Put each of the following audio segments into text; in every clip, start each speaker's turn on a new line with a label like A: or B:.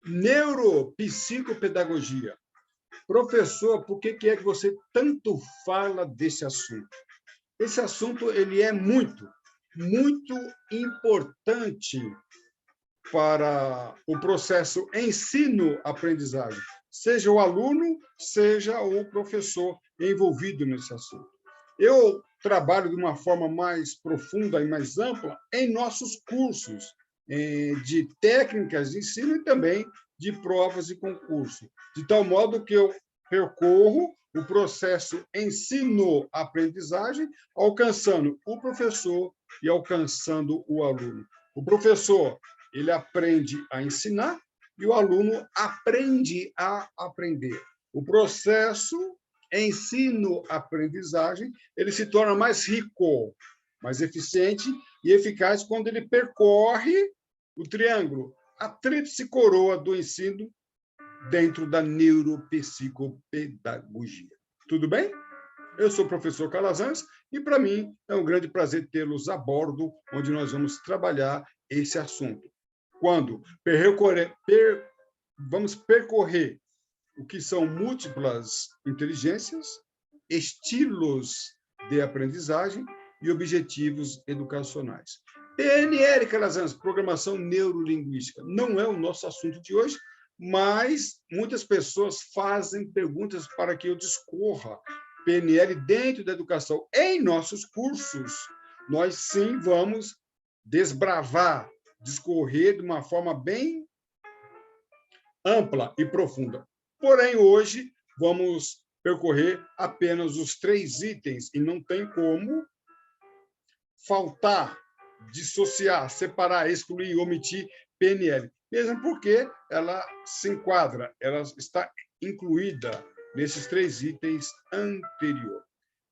A: Neuropsicopedagogia. Professor, por que é que você tanto fala desse assunto? Esse assunto ele é muito importante para o processo ensino-aprendizagem, seja o aluno, seja o professor envolvido nesse assunto. Eu trabalho de uma forma mais profunda e mais ampla em nossos cursos de técnicas de ensino e também de provas e concurso, de tal modo que eu percorro o processo ensino-aprendizagem, alcançando o professor e alcançando o aluno. O professor, ele aprende a ensinar e o aluno aprende a aprender. O processo ensino-aprendizagem, ele se torna mais rico, mais eficiente e eficaz quando ele percorre o triângulo, a tríplice coroa do ensino dentro da neuropsicopedagogia. Tudo bem? Eu sou o professor Calazans e, para mim, é um grande prazer tê-los a bordo, onde nós vamos trabalhar esse assunto. Quando vamos percorrer o que são múltiplas inteligências, estilos de aprendizagem e objetivos educacionais. PNL, Calazans, Programação Neurolinguística, não é o nosso assunto de hoje, mas muitas pessoas fazem perguntas para que eu discorra PNL dentro da educação. Em nossos cursos, nós sim vamos desbravar, discorrer de uma forma bem ampla e profunda. Porém, hoje, vamos percorrer apenas os 3 itens, e não tem como faltar, dissociar, separar, excluir, omitir PNL, mesmo porque ela se enquadra, ela está incluída nesses 3 itens anteriores.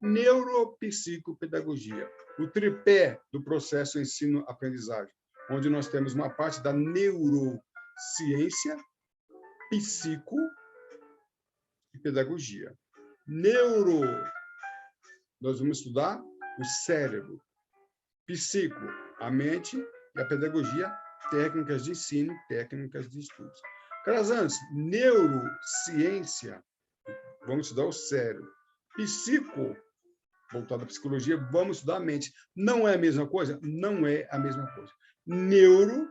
A: Neuropsicopedagogia, o tripé do processo ensino-aprendizagem, onde nós temos uma parte da neurociência, psico e pedagogia. Neuro, nós vamos estudar o cérebro. Psico, a mente, e a pedagogia, técnicas de ensino, técnicas de estudos. Calazans, neurociência, vamos estudar o cérebro. Psico, voltado à psicologia, vamos estudar a mente. Não é a mesma coisa? Não é a mesma coisa. Neuro,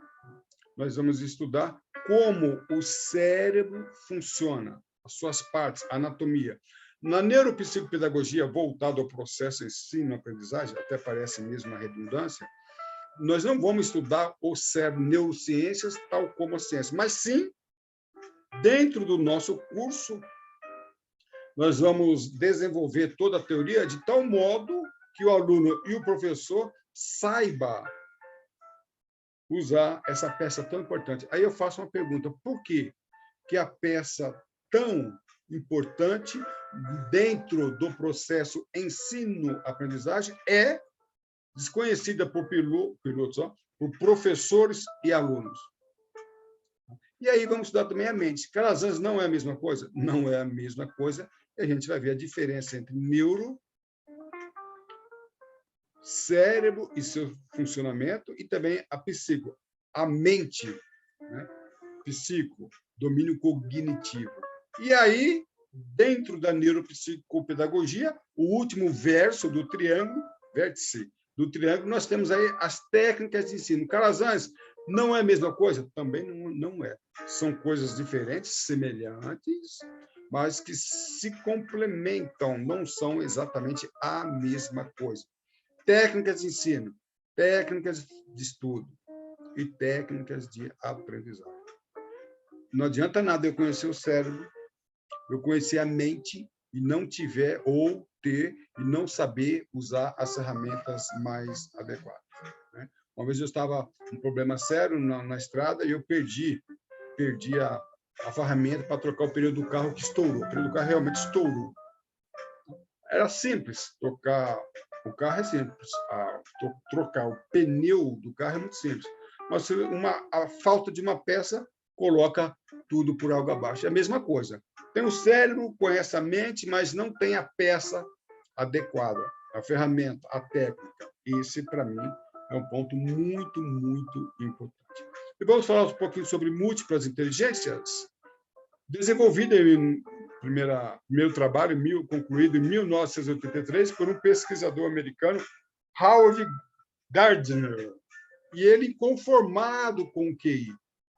A: nós vamos estudar como o cérebro funciona, as suas partes, a anatomia. Na neuropsicopedagogia, voltado ao processo ensino-aprendizagem, até parece mesmo uma redundância, nós não vamos estudar o cérebro, neurociências, tal como a ciência, mas sim, dentro do nosso curso, nós vamos desenvolver toda a teoria de tal modo que o aluno e o professor saiba usar essa peça tão importante. Aí eu faço uma pergunta: por que a peça tão importante dentro do processo ensino-aprendizagem é desconhecida por pilotos, por professores e alunos? E aí vamos estudar também a mente. Calazans não é a mesma coisa? Não é a mesma coisa. E a gente vai ver a diferença entre neuro, cérebro e seu funcionamento, e também a psico, a mente, né? Psico, domínio cognitivo. E aí, dentro da neuropsicopedagogia, o último verso do triângulo, vértice do triângulo, nós temos aí as técnicas de ensino. Calazans, não é a mesma coisa? Também não é. São coisas diferentes, semelhantes, mas que se complementam, não são exatamente a mesma coisa. Técnicas de ensino, técnicas de estudo e técnicas de aprendizagem. Não adianta nada eu conhecer o cérebro, eu conhecer a mente e não tiver ou ter e não saber usar as ferramentas mais adequadas, né? Uma vez eu estava com um problema sério na estrada e eu perdi a ferramenta para trocar o pneu do carro, que estourou. O pneu do carro realmente estourou. Era simples, trocar o carro é simples, trocar o pneu do carro é muito simples. Mas a falta de uma peça coloca tudo por água abaixo. É a mesma coisa. Tem o cérebro, conhece a mente, mas não tem a peça adequada, a ferramenta, a técnica. Esse, para mim, é um ponto muito importante. E vamos falar um pouquinho sobre múltiplas inteligências, desenvolvida em primeiro trabalho, concluído em 1983, por um pesquisador americano, Howard Gardner, e ele inconformado com o QI.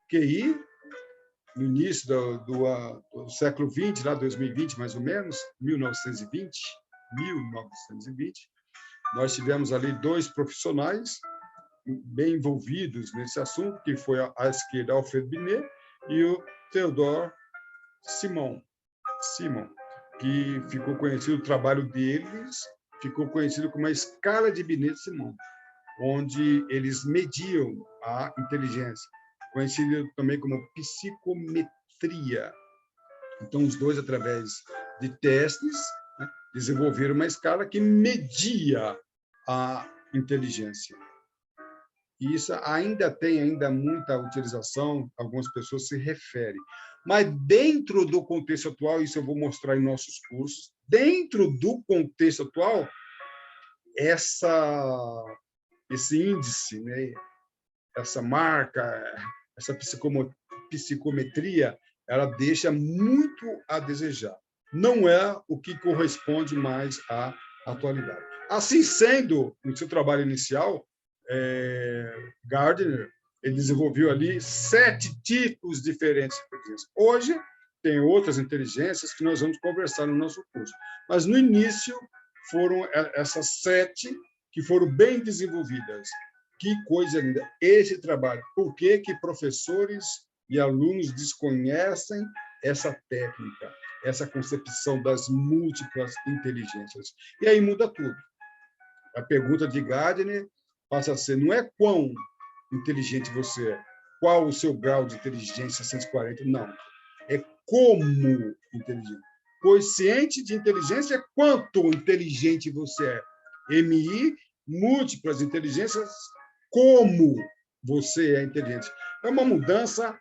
A: QI, no início do século XX, lá 2020, mais ou menos, 1920, nós tivemos ali dois profissionais bem envolvidos nesse assunto, que foi à esquerda Alfred Binet e o Theodore Simon, que ficou conhecido, o trabalho deles ficou conhecido como a escala de Binet-Simon, onde eles mediam a inteligência, conhecida também como psicometria. Então, os dois, através de testes, né, desenvolveram uma escala que media a inteligência. E isso tem muita utilização, algumas pessoas se referem. Mas dentro do contexto atual, isso eu vou mostrar em nossos cursos, dentro do contexto atual, esse índice, né, essa marca, essa psicometria, ela deixa muito a desejar. Não é o que corresponde mais à atualidade. Assim sendo, no seu trabalho inicial, Gardner, ele desenvolveu ali 7 tipos diferentes de inteligência. Hoje, tem outras inteligências que nós vamos conversar no nosso curso. Mas, no início, foram essas 7 que foram bem desenvolvidas. Que coisa linda! Esse trabalho. Por que que professores e alunos desconhecem essa técnica, essa concepção das múltiplas inteligências? E aí muda tudo. A pergunta de Gardner passa a ser, não é quão inteligente você é, qual o seu grau de inteligência 140, não. É como inteligente. Quociente de inteligência é quanto inteligente você é. MI, múltiplas inteligências, como você é inteligente. É uma mudança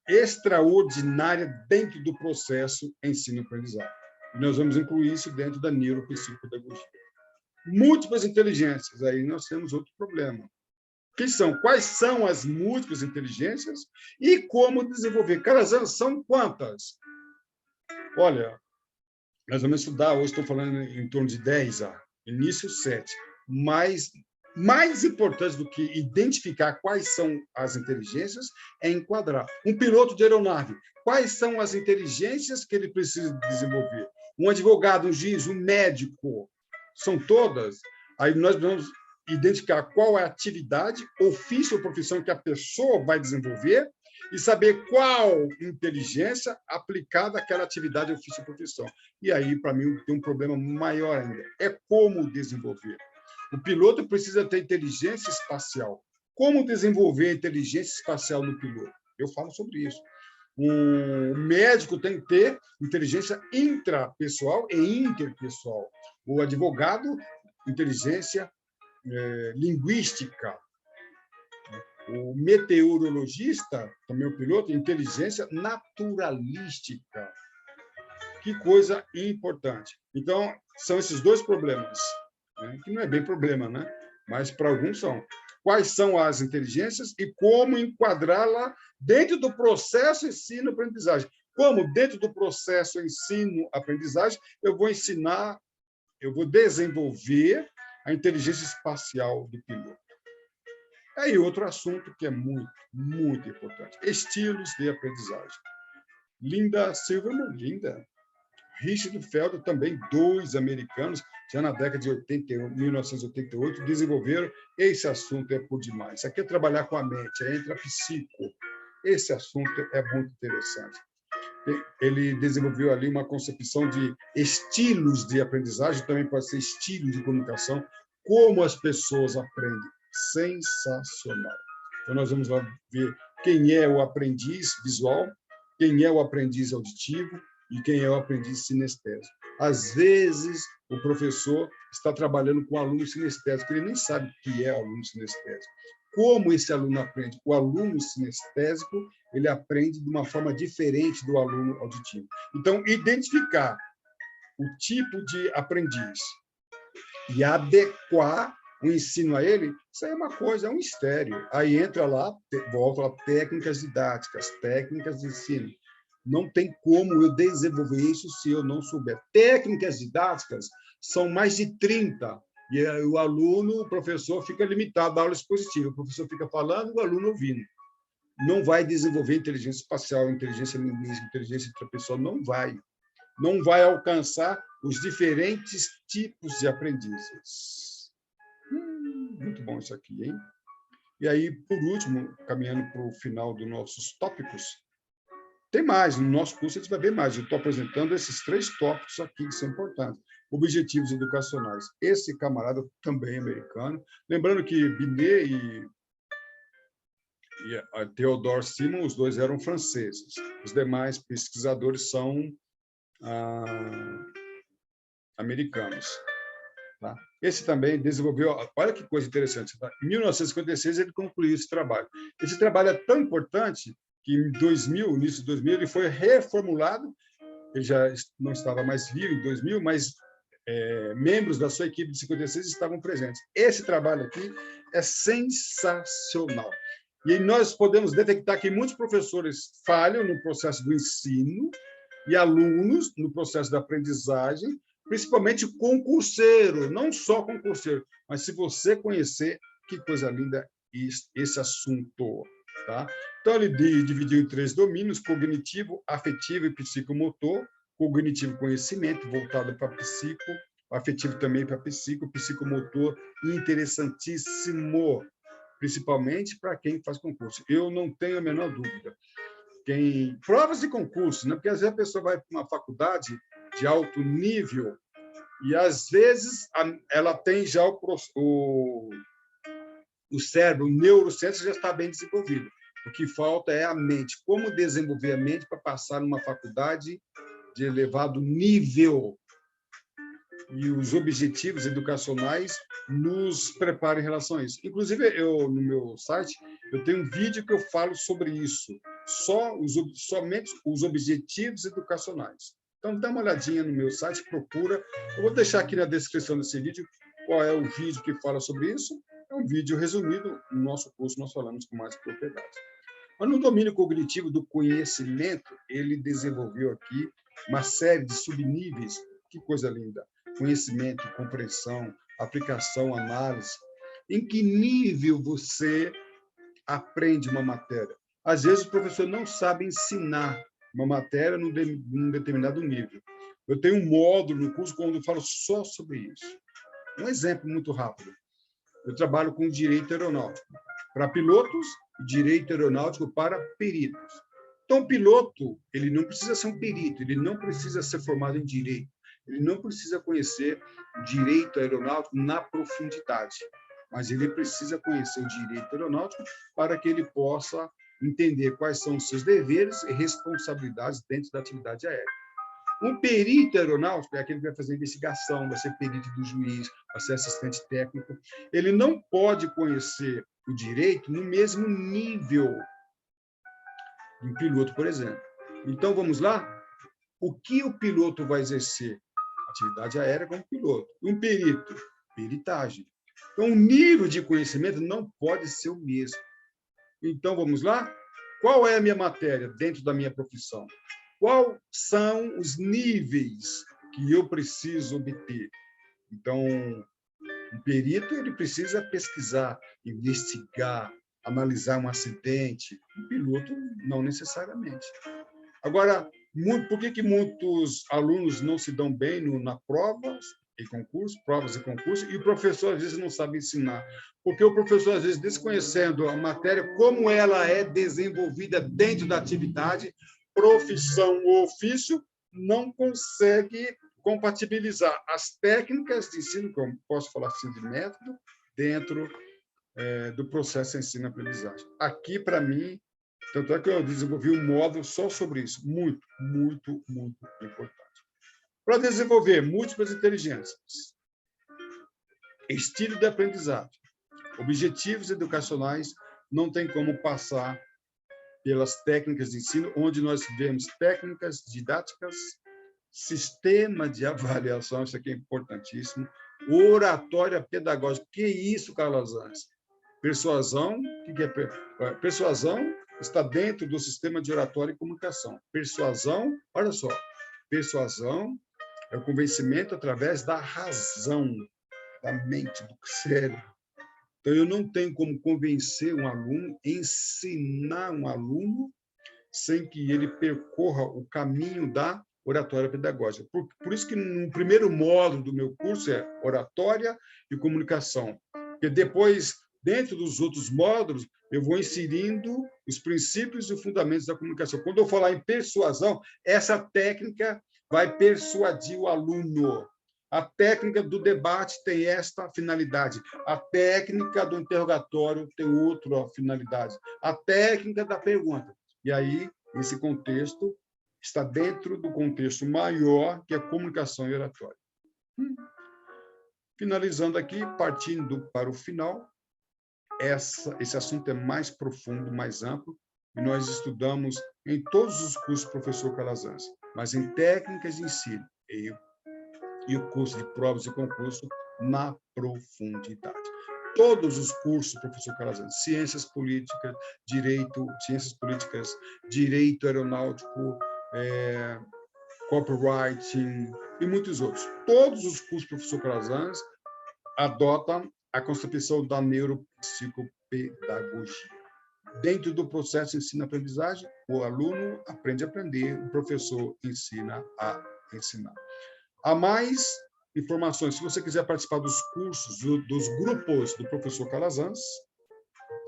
A: extraordinária dentro do processo ensino-aprendizagem. E nós vamos incluir isso dentro da neuropsicopedagogia. Múltiplas inteligências, aí nós temos outro problema. Quais são as múltiplas inteligências e como desenvolver? Elas são quantas? Olha, nós vamos estudar, hoje estou falando em torno de 10, início 7, mas mais importante do que identificar quais são as inteligências é enquadrar. Um piloto de aeronave, quais são as inteligências que ele precisa desenvolver? Um advogado, um juiz, um médico, são todas? Aí nós vamos identificar qual é a atividade, ofício ou profissão que a pessoa vai desenvolver e saber qual inteligência aplicada àquela atividade, ofício ou profissão. E aí, para mim, tem um problema maior ainda. É como desenvolver. O piloto precisa ter inteligência espacial. Como desenvolver a inteligência espacial no piloto? Eu falo sobre isso. O médico tem que ter inteligência intrapessoal e interpessoal. O advogado, inteligência linguística. O meteorologista, também o piloto, inteligência naturalística. Que coisa importante. Então, são esses dois problemas, né? Que não é bem problema, né? Mas para alguns são. Quais são as inteligências e como enquadrá-la dentro do processo ensino-aprendizagem? Como, dentro do processo ensino-aprendizagem, eu vou desenvolver a inteligência espacial do piloto. Aí outro assunto que é muito, muito importante. Estilos de aprendizagem. Linda Silverman, Richard Feldman, também 2 americanos, já na década de 1988, desenvolveram esse assunto é por demais. Isso aqui é trabalhar com a mente, entra psico. Esse assunto é muito interessante. Ele desenvolveu ali uma concepção de estilos de aprendizagem, também pode ser estilos de comunicação, como as pessoas aprendem. Sensacional. Então, nós vamos lá ver quem é o aprendiz visual, quem é o aprendiz auditivo e quem é o aprendiz sinestésico. Às vezes, o professor está trabalhando com um aluno sinestésico, ele nem sabe o que é aluno sinestésico. Como esse aluno aprende? O aluno sinestésico, ele aprende de uma forma diferente do aluno auditivo. Então, identificar o tipo de aprendiz e adequar o ensino a ele, isso aí é uma coisa, é um mistério. Aí entra lá, volta lá, técnicas didáticas, técnicas de ensino. Não tem como eu desenvolver isso se eu não souber. Técnicas didáticas são mais de 30. E o aluno, o professor, fica limitado à aula expositiva. O professor fica falando, o aluno ouvindo. Não vai desenvolver inteligência espacial, inteligência linguística, inteligência intrapessoal, não vai. Não vai alcançar os diferentes tipos de aprendizes. Muito bom isso aqui, hein? E aí, por último, caminhando para o final dos nossos tópicos, tem mais, no nosso curso a gente vai ver mais. Eu estou apresentando esses 3 tópicos aqui que são importantes. Objetivos educacionais. Esse camarada também é americano. Lembrando que Binet e a Theodore Simon, os dois eram franceses. Os demais pesquisadores são americanos. Tá? Esse também desenvolveu... Olha que coisa interessante. Tá? Em 1956, ele concluiu esse trabalho. Esse trabalho é tão importante que em 2000, no início de 2000, ele foi reformulado. Ele já não estava mais vivo em 2000, mas membros da sua equipe de 56 estavam presentes. Esse trabalho aqui é sensacional. E nós podemos detectar que muitos professores falham no processo do ensino e alunos no processo da aprendizagem, principalmente concurseiro, não só concurseiro, mas se você conhecer, que coisa linda esse assunto. Tá? Então, ele dividiu em 3 domínios: cognitivo, afetivo e psicomotor. Cognitivo, conhecimento, voltado para psico, afetivo também para psico, psicomotor, interessantíssimo, principalmente para quem faz concurso. Eu não tenho a menor dúvida. Provas de concurso, né? Porque às vezes a pessoa vai para uma faculdade de alto nível e, às vezes, ela tem já o cérebro, o neurocentro já está bem desenvolvido. O que falta é a mente. Como desenvolver a mente para passar numa faculdade de elevado nível? E os objetivos educacionais nos preparam em relação a isso. Inclusive, no meu site, eu tenho um vídeo que eu falo sobre isso, somente os objetivos educacionais. Então, dá uma olhadinha no meu site, procura. Eu vou deixar aqui na descrição desse vídeo qual é o vídeo que fala sobre isso. É um vídeo resumido. No nosso curso, nós falamos com mais propriedade. Mas no domínio cognitivo do conhecimento, ele desenvolveu aqui uma série de subníveis. Que coisa linda! Conhecimento, compreensão, aplicação, análise. Em que nível você aprende uma matéria? Às vezes, o professor não sabe ensinar uma matéria num determinado nível. Eu tenho um módulo no curso onde eu falo só sobre isso. Um exemplo muito rápido. Eu trabalho com direito aeronáutico para pilotos e direito aeronáutico para peritos. Então, o piloto, ele não precisa ser um perito, ele não precisa ser formado em direito, ele não precisa conhecer o direito aeronáutico na profundidade, mas ele precisa conhecer o direito aeronáutico para que ele possa entender quais são os seus deveres e responsabilidades dentro da atividade aérea. Um perito aeronáutico é aquele que vai fazer investigação, vai ser perito do juiz, vai ser assistente técnico. Ele não pode conhecer o direito no mesmo nível de um piloto, por exemplo. Então, vamos lá? O que o piloto vai exercer? Atividade aérea como piloto. Um perito, peritagem. Então, o nível de conhecimento não pode ser o mesmo. Então, vamos lá? Qual é a minha matéria dentro da minha profissão? Quais são os níveis que eu preciso obter? Então, um perito ele precisa pesquisar, investigar, analisar um acidente. Um piloto, não necessariamente. Agora, por que muitos alunos não se dão bem na provas e concursos, e o professor, às vezes, não sabe ensinar? Porque o professor, às vezes, desconhecendo a matéria, como ela é desenvolvida dentro da atividade, profissão ou ofício, não consegue compatibilizar as técnicas de ensino, como posso falar assim, de método, dentro do processo de ensino-aprendizagem. Aqui, para mim, tanto é que eu desenvolvi um módulo só sobre isso. Muito, muito, muito importante. Para desenvolver múltiplas inteligências, estilo de aprendizagem, objetivos educacionais, não tem como passar pelas técnicas de ensino, onde nós vemos técnicas didáticas, sistema de avaliação, isso aqui é importantíssimo, Oratória pedagógica. Que isso, Calazans? Persuasão, o que é persuasão? Está dentro do sistema de oratória e comunicação. Persuasão, olha só, persuasão é o convencimento através da razão, da mente, do cérebro. Então, eu não tenho como convencer um aluno, ensinar um aluno, sem que ele percorra o caminho da oratória pedagógica. Por isso que no primeiro módulo do meu curso é oratória e comunicação. Porque depois, dentro dos outros módulos, eu vou inserindo os princípios e fundamentos da comunicação. Quando eu falar em persuasão, essa técnica vai persuadir o aluno. A técnica do debate tem esta finalidade. A técnica do interrogatório tem outra finalidade. A técnica da pergunta. E aí, esse contexto está dentro do contexto maior, que é a comunicação e oratória. Finalizando aqui, partindo para o final, esse assunto é mais profundo, mais amplo, e nós estudamos em todos os cursos do professor Calazans, mas em técnicas de ensino e o curso de provas e concurso na profundidade. Todos os cursos do professor Calazans, ciências políticas, direito aeronáutico, copywriting e muitos outros. Todos os cursos do professor Calazans adotam a concepção da neuropsicopedagogia. Dentro do processo de ensino-aprendizagem, o aluno aprende a aprender, o professor ensina a ensinar. Há mais informações, se você quiser participar dos cursos, dos grupos do professor Calazans,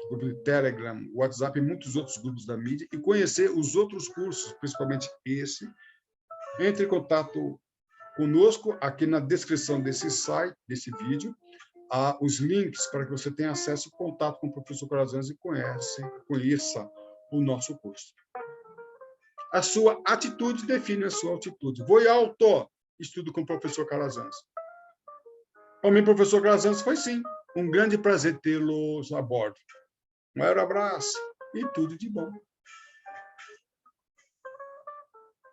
A: grupo de Telegram, WhatsApp e muitos outros grupos da mídia, e conhecer os outros cursos, principalmente esse, entre em contato conosco, aqui na descrição desse site, desse vídeo, há os links para que você tenha acesso e contato com o professor Calazans e conheça o nosso curso. A sua atitude define a sua altitude. Vou alto, estudo com o professor Calazans. Para mim, professor Calazans, foi sim um grande prazer tê-los a bordo. Um maior abraço e tudo de bom.